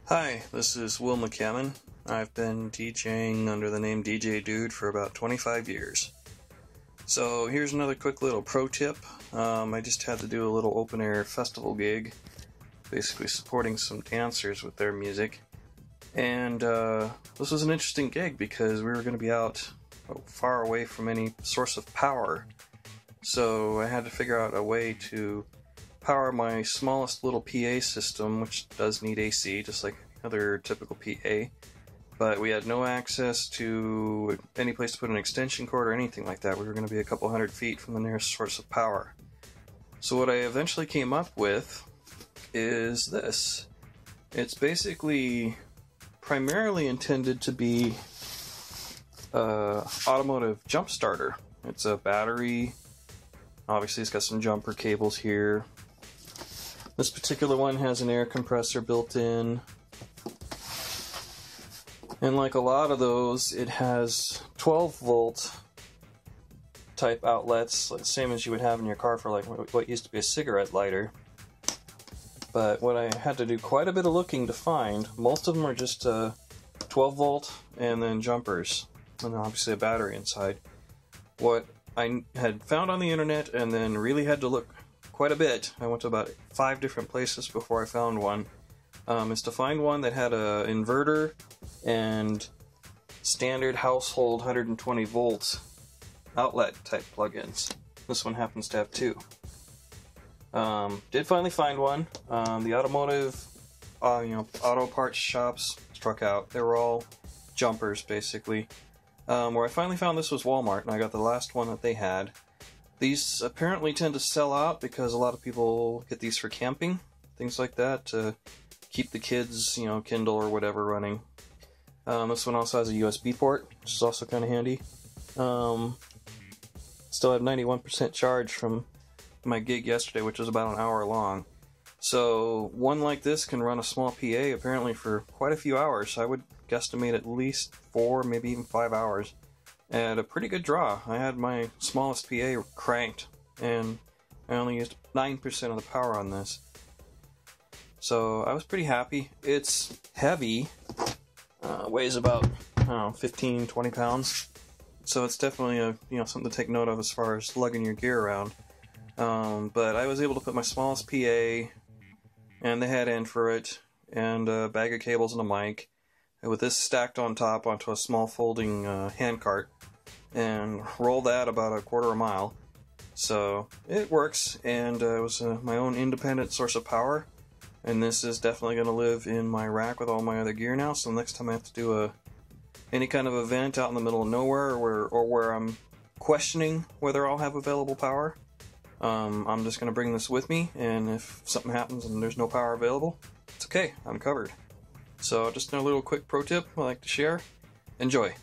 Hi, this is Will McCammon. I've been DJing under the name DJ Dude for about 25 years. So here's another quick little pro tip. I just had to do a little open air festival gig, basically supporting some dancers with their music. And this was an interesting gig because we were going to be out far away from any source of power. So I had to figure out a way to power my smallest little PA system, which does need AC, just like other typical PA. But we had no access to any place to put an extension cord or anything like that. We were going to be a couple hundred feet from the nearest source of power. So what I eventually came up with is this. It's basically primarily intended to be an automotive jump starter. It's a battery. Obviously it's got some jumper cables here. This particular one has an air compressor built in. And like a lot of those, it has 12 volt type outlets, like the same as you would have in your car for like what used to be a cigarette lighter. But what I had to do quite a bit of looking to find, most of them are just 12 volt and then jumpers, and then obviously a battery inside. What I had found on the internet and then really had to look quite a bit, I went to about 5 different places before I found one, is to find one that had an inverter and standard household 120 volt outlet type plugins. This one happens to have 2. Did finally find one. The automotive, auto parts shops struck out. They were all jumpers basically. Where I finally found this was Walmart, and I got the last one that they had. These apparently tend to sell out because a lot of people get these for camping, things like that, to keep the kids, Kindle or whatever running. This one also has a USB port, which is also kind of handy. Still have 91% charge from my gig yesterday, which was about an hour long. So one like this can run a small PA apparently for quite a few hours. I would guesstimate at least 4, maybe even 5 hours. And a pretty good draw. I had my smallest PA cranked, and I only used 9% of the power on this. So I was pretty happy. It's heavy. Weighs about, 15, 20 pounds. So it's definitely something to take note of as far as lugging your gear around. But I was able to put my smallest PA and the head in for it, and a bag of cables and a mic, and with this stacked on top onto a small folding hand cart, and roll that about a quarter of a mile. So it works, and it was my own independent source of power, and this is definitely going to live in my rack with all my other gear now. So next time I have to do any kind of event out in the middle of nowhere, or where I'm questioning whether I'll have available power, I'm just going to bring this with me, and if something happens and there's no power available, it's okay, I'm covered. So just a little quick pro tip I like to share. Enjoy.